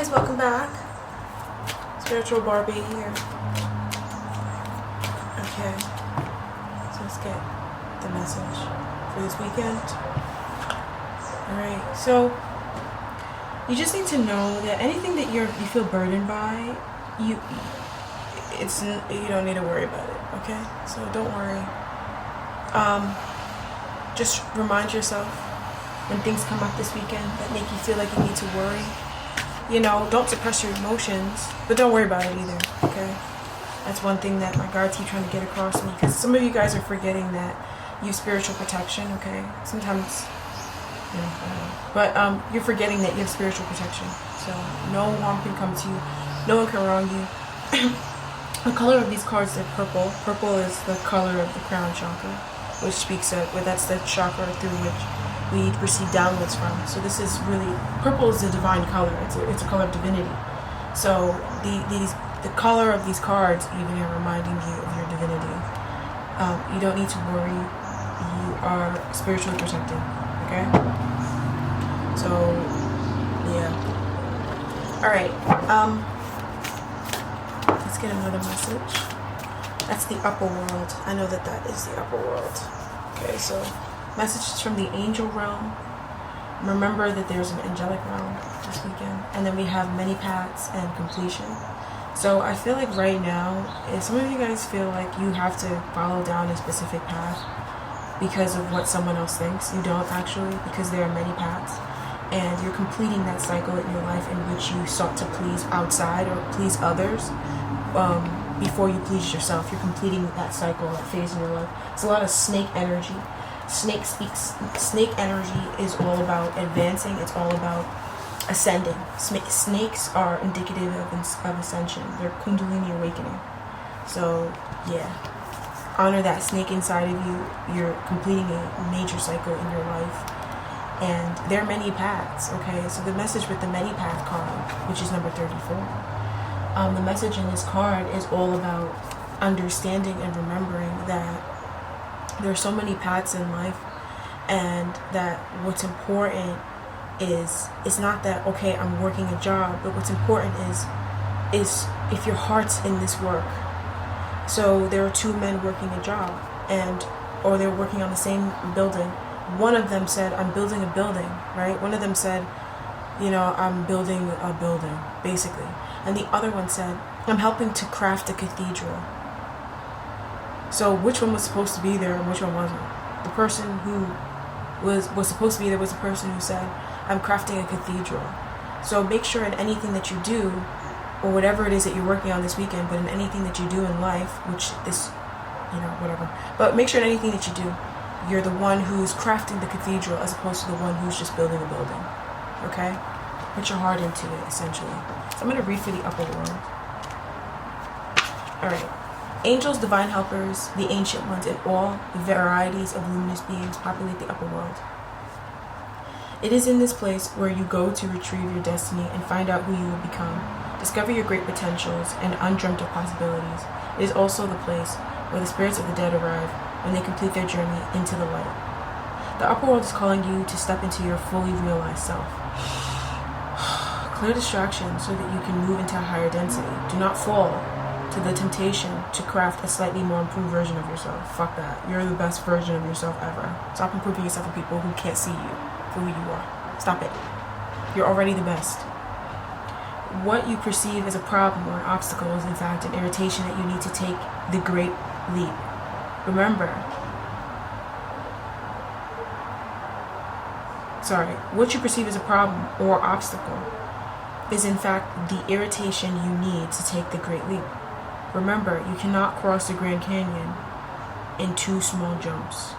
guys, welcome back. Spiritual Barbie here. Okay, so let's get the message for this weekend. Alright, so you just need to know that anything that you feel burdened by, you don't need to worry about it, okay? So don't worry. Just remind yourself when things come up this weekend that make you feel like you need to worry. Don't suppress your emotions, but don't worry about it either, okay? That's one thing that my guides keep trying to get across to me, because some of you guys are forgetting that you have spiritual protection, okay? Sometimes, but you're forgetting that you have spiritual protection. So no harm can come to you. No one can wrong you. The color of these cards are purple. Purple is the color of the crown chakra, which speaks of, that's the chakra through which we receive downloads from. So this is really, purple is a divine color. It's a color of divinity. So the color of these cards even are reminding you of your divinity. You don't need to worry. You are spiritually protected. Okay? So, yeah. Alright. Let's get another message. That's the upper world. I know that is the upper world. Okay, so messages from the angel realm. Remember that there's an angelic realm this weekend. And then we have many paths and completion. So I feel like right now, if some of you guys feel like you have to follow down a specific path because of what someone else thinks, you don't actually, because there are many paths. And you're completing that cycle in your life in which you sought to please outside or please others before you please yourself. You're completing that cycle, that phase in your life. It's a lot of snake energy. Snake energy is all about advancing. It's all about ascending. Snakes are indicative of ascension. They're kundalini awakening. So, yeah. Honor that snake inside of you. You're completing a major cycle in your life. And there are many paths, okay? So the message with the many path card, which is number 34, the message in this card is all about understanding and remembering that there are so many paths in life, and that what's important is, it's not that, okay, I'm working a job, but what's important is if your heart's in this work. So there are two men working a job, or they're working on the same building. One of them said, I'm building a building, right? One of them said, I'm building a building, basically. And the other one said, I'm helping to craft a cathedral. So which one was supposed to be there and which one wasn't? The person who was supposed to be there was the person who said, I'm crafting a cathedral. So make sure in anything that you do, or whatever it is that you're working on this weekend, but in anything that you do in life, which this, whatever. But make sure in anything that you do, you're the one who's crafting the cathedral as opposed to the one who's just building a building. Okay? Put your heart into it, essentially. So I'm going to read for the upper world. Alright. Angels, divine helpers, the ancient ones, and all the varieties of luminous beings populate the upper world. It is in this place where you go to retrieve your destiny and find out who you will become. Discover your great potentials and undreamt of possibilities. It is also the place where the spirits of the dead arrive when they complete their journey into the light. The upper world is calling you to step into your fully realized self. Clear distractions so that you can move into a higher density. Do not fall to the temptation to craft a slightly more improved version of yourself. Fuck that. You're the best version of yourself ever. Stop improving yourself for people who can't see you for who you are. Stop it. You're already the best. What you perceive as a problem or an obstacle is in fact an irritation that you need to take the great leap. Remember, what you perceive as a problem or obstacle is in fact the irritation you need to take the great leap. Remember, you cannot cross the Grand Canyon in 2 small jumps.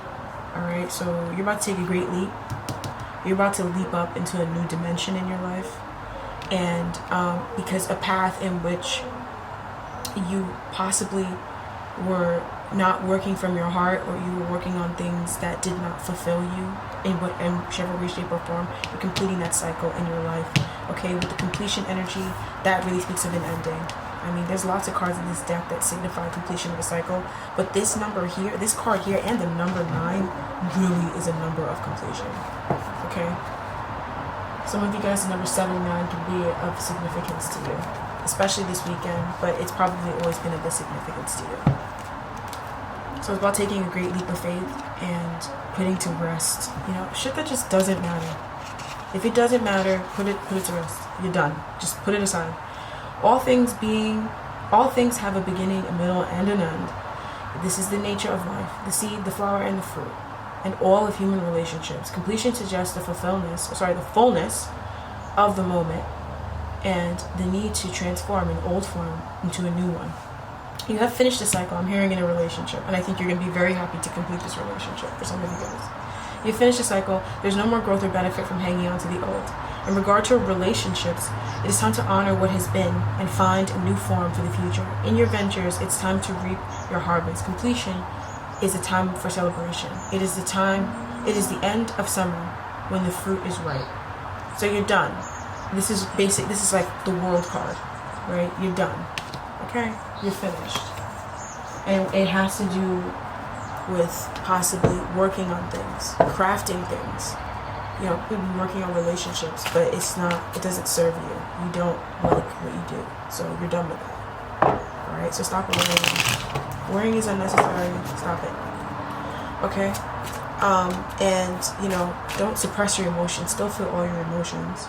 Alright, so you're about to take a great leap. You're about to leap up into a new dimension in your life. And because a path in which you possibly were not working from your heart, or you were working on things that did not fulfill you in whichever way, shape, or form, you're completing that cycle in your life. Okay, with the completion energy, that really speaks of an ending. I mean, there's lots of cards in this deck that signify completion of a cycle, but this number here, this card here, and the number 9 really is a number of completion. Okay? Some of you guys, the number 79 can be of significance to you, especially this weekend, but it's probably always been of significance to you. So it's about taking a great leap of faith and putting to rest, you know, shit that just doesn't matter. If it doesn't matter, put it to rest. You're done. Just put it aside. All things have a beginning, a middle, and an end. This is the nature of life, the seed, the flower, and the fruit, and all of human relationships. Completion suggests the fullness of the moment and the need to transform an old form into a new one. You have finished the cycle, I'm hearing, in a relationship, and I think you're going to be very happy to complete this relationship for some of you guys. You finished the cycle, there's no more growth or benefit from hanging on to the old. In regard to relationships, it is time to honor what has been and find a new form for the future. In your ventures, it's time to reap your harvest. Completion is a time for celebration. It is the end of summer when the fruit is ripe. So you're done. This is like the world card, right? You're done. Okay? You're finished. And it has to do with possibly working on things, crafting things. You know, could be working on relationships, but it doesn't serve you. You don't like what you do. So you're done with that. Alright? So stop worrying. Worrying is unnecessary. Stop it. Okay? And, you know, don't suppress your emotions. Still feel all your emotions.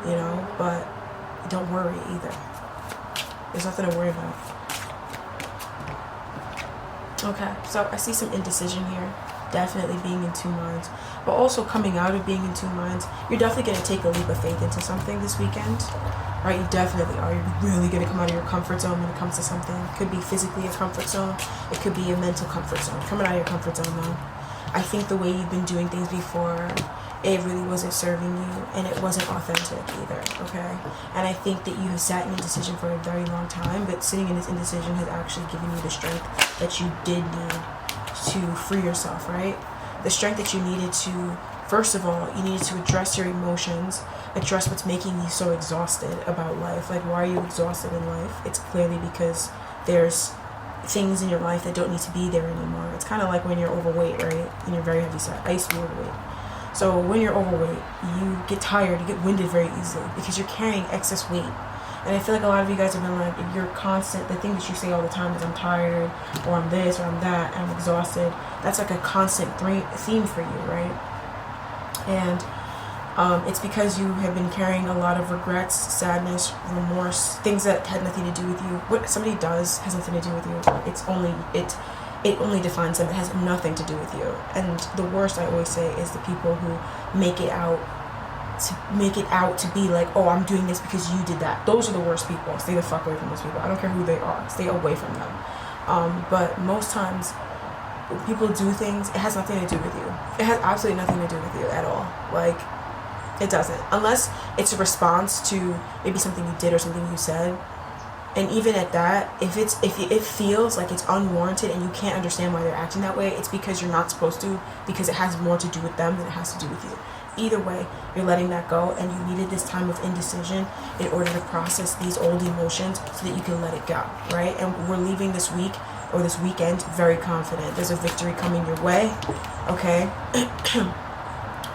You know, but don't worry either. There's nothing to worry about. Okay, so I see some indecision here. Definitely being in two minds. But also coming out of being in two minds, you're definitely going to take a leap of faith into something this weekend. Right? You definitely are. You're really going to come out of your comfort zone when it comes to something. It could be physically a comfort zone. It could be a mental comfort zone. Coming out of your comfort zone, though. I think the way you've been doing things before, it really wasn't serving you, and it wasn't authentic either, okay? And I think that you have sat in indecision for a very long time, but sitting in this indecision has actually given you the strength that you did need to free yourself, right? The strength that you needed to, first of all, you needed to address your emotions, address what's making you so exhausted about life. Like, why are you exhausted in life? It's clearly because there's things in your life that don't need to be there anymore. It's kind of like when you're overweight, right? And you're very heavy set. I used to be overweight. So when you're overweight, you get tired, you get winded very easily because you're carrying excess weight. And I feel like a lot of you guys have been like, you're constant, the thing that you say all the time is I'm tired, or I'm this, or I'm that, and I'm exhausted. That's like a constant theme for you, right? And it's because you have been carrying a lot of regrets, sadness, remorse, things that had nothing to do with you. What somebody does has nothing to do with you. It only defines them. It has nothing to do with you. And the worst, I always say, is the people who make it out to be like, oh, I'm doing this because you did that. Those are the worst people. Stay the fuck away from those people. I don't care who they are. Stay away from them. But most times, when people do things, it has nothing to do with you. It has absolutely nothing to do with you at all. Like, it doesn't. Unless it's a response to maybe something you did or something you said. And even at that, if it feels like it's unwarranted and you can't understand why they're acting that way, it's because you're not supposed to, because it has more to do with them than it has to do with you. Either way, you're letting that go, and you needed this time of indecision in order to process these old emotions so that you can let it go, right? And we're leaving this week or this weekend very confident. There's a victory coming your way, okay?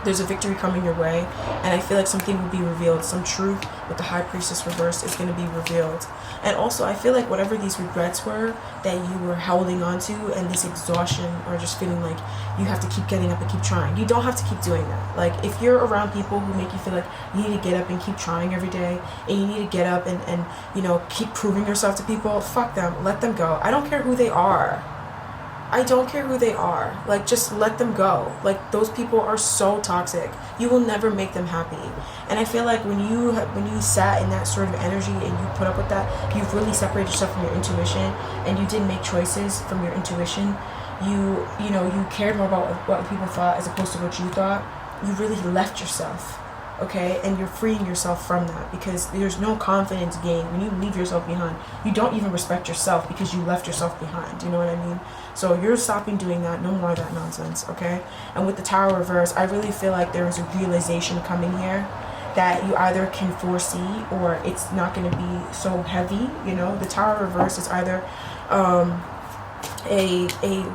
There's a victory coming your way, and I feel like something will be revealed. Some truth with the High Priestess reversed is going to be revealed. And also, I feel like whatever these regrets were that you were holding on to, and this exhaustion, or just feeling like you have to keep getting up and keep trying. You don't have to keep doing that. Like, if you're around people who make you feel like you need to get up and keep trying every day, and you need to get up and you know, keep proving yourself to people, fuck them. Let them go. I don't care who they are. I don't care who they are. Like, just let them go. Like, those people are so toxic. You will never make them happy. And I feel like when you sat in that sort of energy and you put up with that, you've really separated yourself from your intuition, and you didn't make choices from your intuition. You cared more about what people thought as opposed to what you thought. You really left yourself. Okay, and you're freeing yourself from that, because there's no confidence gain when you leave yourself behind. You don't even respect yourself because you left yourself behind. You know what I mean? So you're stopping doing that. No more of that nonsense. Okay. And with the Tower reverse, I really feel like there is a realization coming here that you either can foresee, or it's not going to be so heavy. You know, the Tower reverse is either a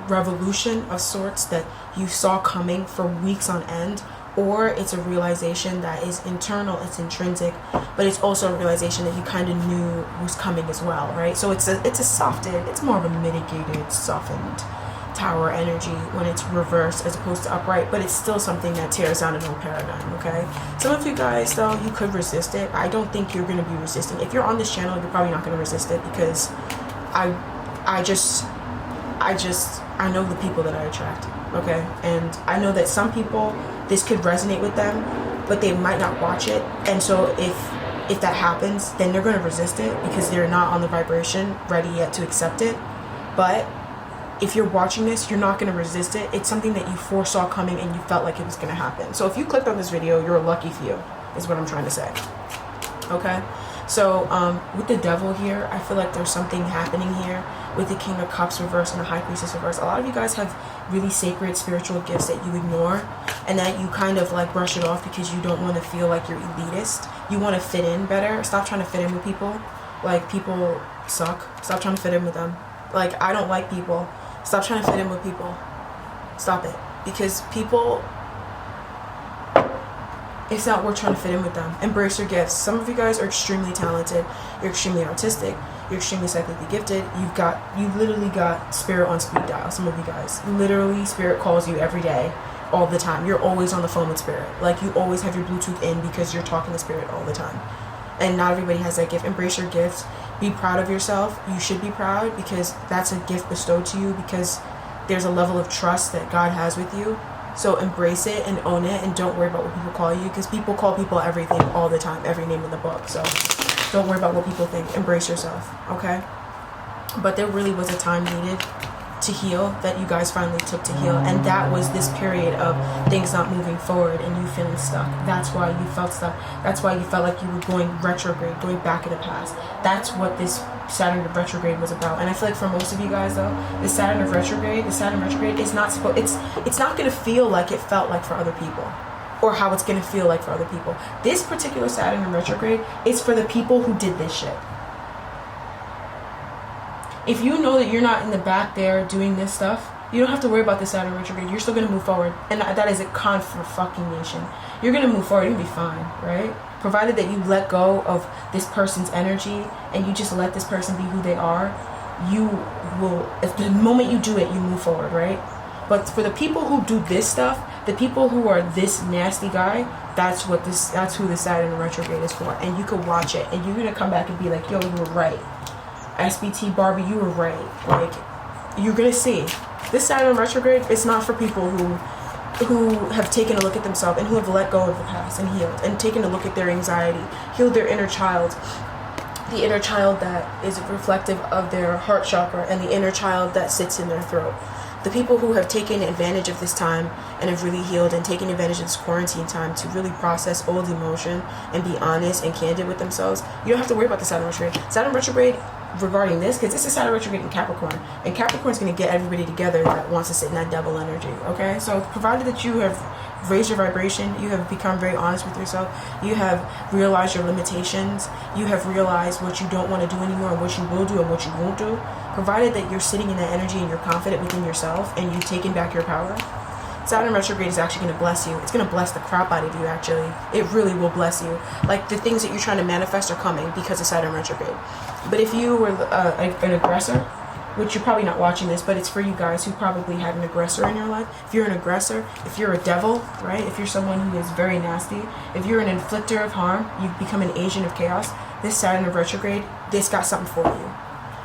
revolution of sorts that you saw coming for weeks on end, or it's a realization that is internal, it's intrinsic, but it's also a realization that you kind of knew was coming as well, right? So it's a softened, it's more of a mitigated, softened Tower energy when it's reversed as opposed to upright, but it's still something that tears down an old paradigm. Okay, some of you guys though, you could resist it. I don't think you're going to be resisting. If you're on this channel, you're probably not going to resist it, because I know the people that I attract. Okay, and I know that some people, this could resonate with them, but they might not watch it. And so if that happens, then they're going to resist it because they're not on the vibration ready yet to accept it. But if you're watching this, you're not going to resist it. It's something that you foresaw coming and you felt like it was going to happen. So if you clicked on this video, you're a lucky few, is what I'm trying to say. Okay, so with the devil here, I feel like there's something happening here with the King of Cups reverse and the High Priestess reverse. A lot of you guys have really sacred spiritual gifts that you ignore, and that you kind of like brush it off because you don't want to feel like you're elitist. You want to fit in better. Stop trying to fit in with people. Like, people suck. Stop trying to fit in with them. Like, I don't like people. Stop trying to fit in with people. Stop it. Because people, it's not worth trying to fit in with them. Embrace your gifts. Some of you guys are extremely talented. You're extremely artistic. You're extremely psychically gifted. You literally got spirit on speed dial. Some of you guys. Literally, spirit calls you every day, all the time. You're always on the phone with spirit. Like, you always have your Bluetooth in because you're talking to spirit all the time. And not everybody has that gift. Embrace your gifts. Be proud of yourself. You should be proud, because that's a gift bestowed to you, because there's a level of trust that God has with you. So embrace it and own it, and don't worry about what people call you, because people call people everything all the time, every name in the book. So don't worry about what people think. Embrace yourself, okay? But there really was a time needed to heal that you guys finally took to heal, and that was this period of things not moving forward and you feeling stuck. That's why you felt stuck. That's why you felt like you were going retrograde, going back in the past. That's what this Saturn of retrograde was about. And I feel like for most of you guys though, the Saturn retrograde is not supposed, it's not going to feel like it felt like for other people, or how it's going to feel like for other people. This particular Saturn in retrograde is for the people who did this shit. If you know that you're not in the back there doing this stuff, you don't have to worry about the Saturn retrograde. You're still going to move forward. And that is a confirmation. You're going to move forward. You'll be fine, right? Provided that you let go of this person's energy and you just let this person be who they are, you will, if the moment you do it, you move forward, right? But for the people who do this stuff, the people who are this nasty guy, that's who the Saturn retrograde is for. And you can watch it and you're going to come back and be like, yo, you were right. SBT Barbie, you were right. Like, you're gonna see this Saturn retrograde is not for people who have taken a look at themselves and who have let go of the past and healed, and taken a look at their anxiety, healed their inner child, the inner child that is reflective of their heart chakra, and the inner child that sits in their throat. The people who have taken advantage of this time and have really healed and taken advantage of this quarantine time to really process old emotion and be honest and candid with themselves, you don't have to worry about the Saturn retrograde. Saturn retrograde regarding this, because this is Saturn retrograde in Capricorn, and Capricorn's going to get everybody together that wants to sit in that devil energy. Okay, so provided that you have raised your vibration, you have become very honest with yourself, you have realized your limitations, you have realized what you don't want to do anymore and what you will do and what you won't do, provided that you're sitting in that energy and you're confident within yourself and you've taken back your power, Saturn retrograde is actually going to bless you. It's going to bless the crap out of you, actually. It really will bless you. Like, the things that you're trying to manifest are coming because of Saturn retrograde. But if you were an aggressor, which you're probably not watching this, but it's for you guys who probably had an aggressor in your life. If you're an aggressor, if you're a devil, right? If you're someone who is very nasty, if you're an inflictor of harm, you've become an agent of chaos, this Saturn retrograde, this got something for you.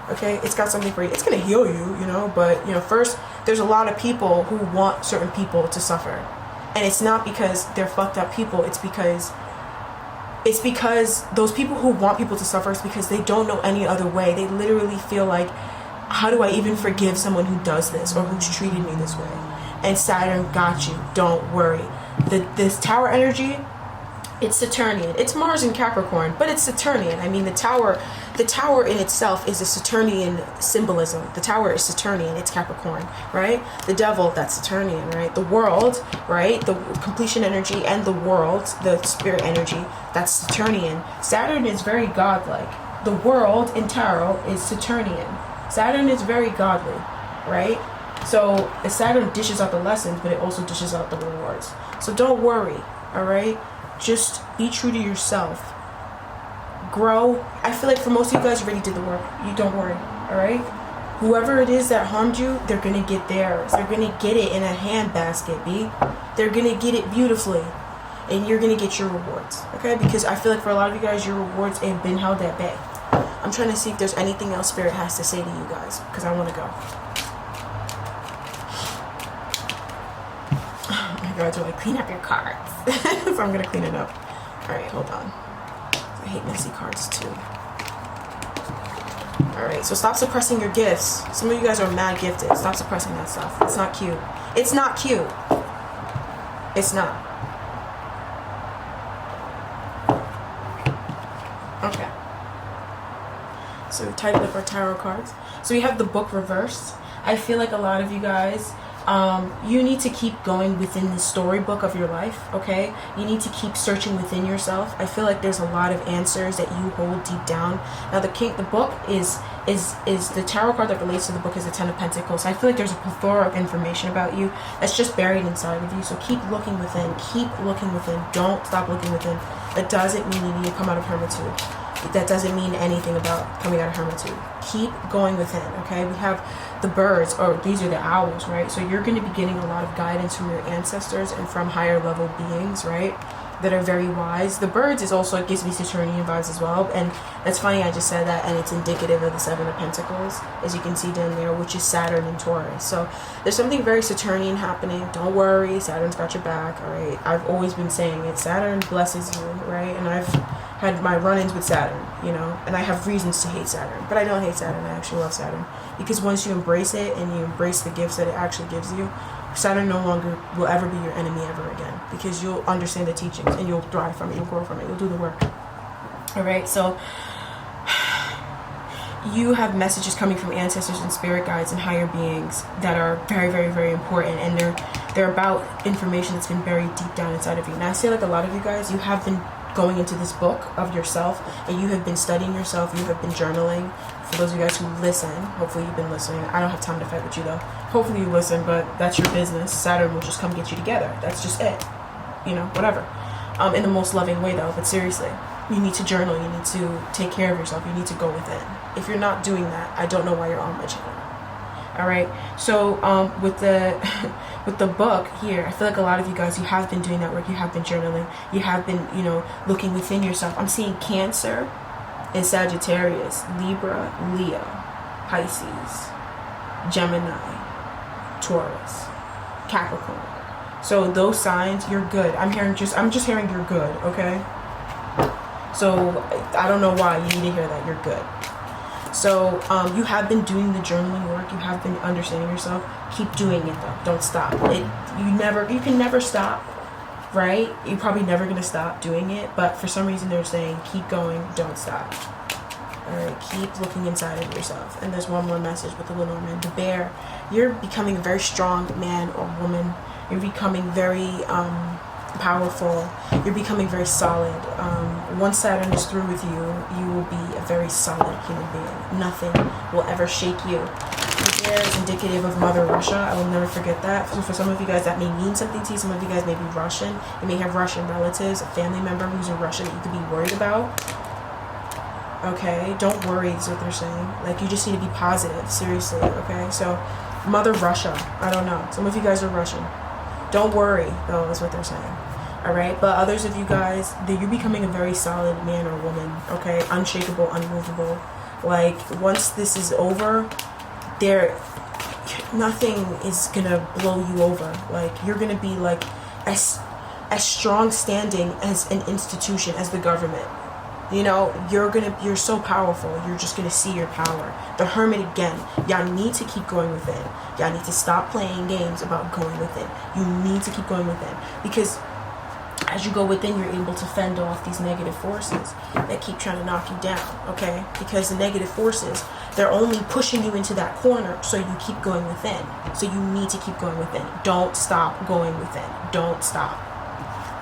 Okay, it's got something for you. It's going to heal you, you know, but, you know, first, there's a lot of people who want certain people to suffer. And it's not because they're fucked up people. It's because those people who want people to suffer is because they don't know any other way. They literally feel like, how do I even forgive someone who does this or who's treated me this way? And Saturn got you. Don't worry. This tower energy, it's Saturnian. It's Mars in Capricorn, but it's Saturnian. I mean, the tower in itself is a Saturnian symbolism. The tower is Saturnian. It's Capricorn, right? The devil, that's Saturnian, right? The world, right? The completion energy and the world, the spirit energy, that's Saturnian. Saturn is very godlike. The world in tarot is Saturnian. Saturn is very godly, right? So Saturn dishes out the lessons, but it also dishes out the rewards. So don't worry, all right? Just be true to yourself. Grow. I feel like for most of you guys, you already did the work. You don't worry, all right? Whoever it is that harmed you, they're going to get theirs. They're going to get it in a handbasket, B. They're going to get it beautifully. And you're going to get your rewards, okay? Because I feel like for a lot of you guys, your rewards have been held at bay. I'm trying to see if there's anything else Spirit has to say to you guys, because I want to go. Oh my God, do I clean up your cards? So I'm going to clean it up. All right, hold on. I hate messy cards too. Alright, so stop suppressing your gifts. Some of you guys are mad gifted. Stop suppressing that stuff. It's not cute. It's not cute. It's not. Okay. So we tidied up our tarot cards. So we have the book reversed. I feel like a lot of you guys, you need to keep going within the storybook of your life, okay? You need to keep searching within yourself. I feel like there's a lot of answers that you hold deep down. Now the book is the tarot card that relates to the book is the Ten of Pentacles. So I feel like there's a plethora of information about you that's just buried inside of you. So keep looking within. Keep looking within. Don't stop looking within. That doesn't mean you need to come out of hermitude. That doesn't mean anything about coming out of hermitude. Keep going within, okay? We have the birds, or these are the owls, right? So you're going to be getting a lot of guidance from your ancestors and from higher level beings, right? That are very wise. The birds is also, it gives me Saturnian vibes as well. And that's funny, I just said that, and it's indicative of the Seven of Pentacles, as you can see down there, which is Saturn and Taurus. So there's something very Saturnian happening. Don't worry, Saturn's got your back, all right? I've always been saying it. Saturn blesses you, right? And I've had my run-ins with Saturn, you know, and I have reasons to hate Saturn, but I don't hate Saturn. I actually love Saturn, because once you embrace it and you embrace the gifts that it actually gives you, Saturn no longer will ever be your enemy ever again, because you'll understand the teachings and you'll thrive from it, you'll grow from it, you'll do the work. All right, so you have messages coming from ancestors and spirit guides and higher beings that are very, very, very important, and they're about information that's been buried deep down inside of you. Now I say, like, a lot of you guys, you have been going into this book of yourself, and you have been studying yourself, you have been journaling. For those of you guys who listen, hopefully you've been listening. I don't have time to fight with you though. Hopefully you listen, but that's your business. Saturn will just come get you together. That's just it. You know, whatever. In the most loving way though, but seriously, you need to journal, you need to take care of yourself, you need to go within. If you're not doing that, I don't know why you're on my channel. All right, so with the book here, I feel like a lot of you guys, you have been doing that work, you have been journaling, you have been, you know, looking within yourself. I'm seeing Cancer and Sagittarius, Libra, Leo, Pisces, Gemini, Taurus, Capricorn. So those signs, you're good. I'm just hearing you're good, okay? So I don't know why you need to hear that you're good. So you have been doing the journaling work, you have been understanding yourself. Keep doing it though. Don't stop. You can never stop, right? You're probably never gonna stop doing it, but for some reason they're saying keep going, don't stop. Alright, keep looking inside of yourself. And there's one more message with the Lenormand. The bear, you're becoming a very strong man or woman. You're becoming very powerful. You're becoming very solid. Once Saturn is through with you, you will be a very solid human being. Nothing will ever shake you. The bear is indicative of Mother Russia. I will never forget that. So for some of you guys, that may mean something to you. Some of you guys may be Russian. You may have Russian relatives, a family member who's in Russia that you could be worried about. Okay, don't worry is what they're saying. Like, you just need to be positive, seriously, okay? So, Mother Russia, I don't know. Some of you guys are Russian. Don't worry, though, is what they're saying. Alright, but others of you guys, you're becoming a very solid man or woman, okay? Unshakable, unmovable. Like, once this is over, nothing is gonna blow you over. Like, you're gonna be, like, as strong standing as an institution, as the government. You know, you're so powerful. You're just going to see your power. The Hermit again. Y'all need to keep going within. Y'all need to stop playing games about going within. You need to keep going within. Because as you go within, you're able to fend off these negative forces that keep trying to knock you down, okay? Because the negative forces, they're only pushing you into that corner so you keep going within. So you need to keep going within. Don't stop going within. Don't stop.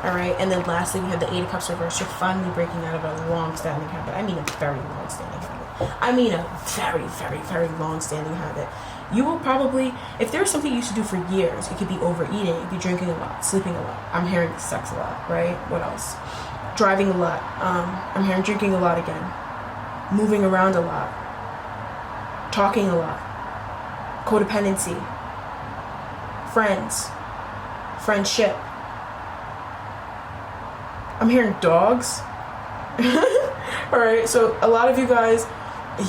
Alright, and then lastly, we have the Eight of Cups reversed. You're finally breaking out of a long-standing habit. I mean a very long-standing habit. I mean a very, very, very long-standing habit. You will probably, if there's something you used to do for years, it could be overeating, it could be drinking a lot, sleeping a lot. I'm hearing sex a lot, right? What else? Driving a lot. I'm hearing drinking a lot again. Moving around a lot. Talking a lot. Codependency. Friends. Friendship. I'm hearing dogs. Alright, so a lot of you guys,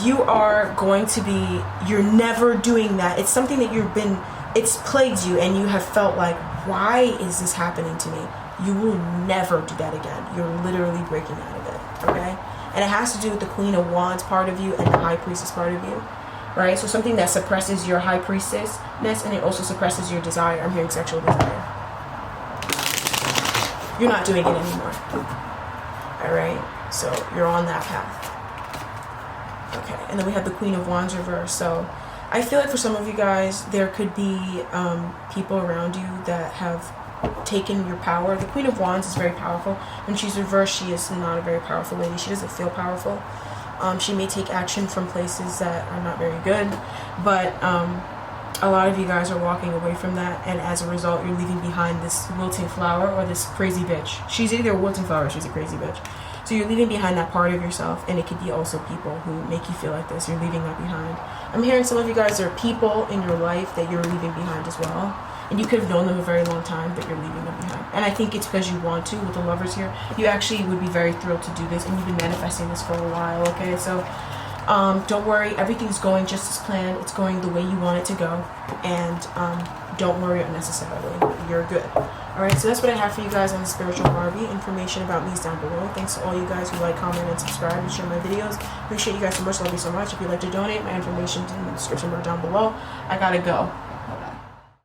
you are going to be, you're never doing that. It's something that it's plagued you and you have felt like, why is this happening to me? You will never do that again. You're literally breaking out of it, okay? And it has to do with the Queen of Wands part of you and the High Priestess part of you, right? So something that suppresses your High Priestessness, and it also suppresses your desire. I'm hearing sexual desire. You're not doing it anymore. Alright? So you're on that path. Okay, and then we have the Queen of Wands reverse. So I feel like for some of you guys, there could be people around you that have taken your power. The Queen of Wands is very powerful. When she's reversed, she is not a very powerful lady. She doesn't feel powerful. She may take action from places that are not very good, but a lot of you guys are walking away from that, and as a result, you're leaving behind this wilting flower or this crazy bitch. She's either a wilting flower or she's a crazy bitch. So you're leaving behind that part of yourself, and it could be also people who make you feel like this. You're leaving that behind. I'm hearing some of you guys, there are people in your life that you're leaving behind as well. And you could have known them a very long time, but you're leaving them behind. And I think it's because you want to, with the Lovers here. You actually would be very thrilled to do this, and you've been manifesting this for a while, okay? So don't worry, everything's going just as planned. It's going the way you want it to go. And don't worry unnecessarily. You're good. Alright, so that's what I have for you guys on the Spiritual Barbie. Information about me is down below. Thanks to all you guys who like, comment, and subscribe and share my videos. Appreciate you guys so much. Love you so much. If you'd like to donate, my information is in the description bar down below. I gotta go.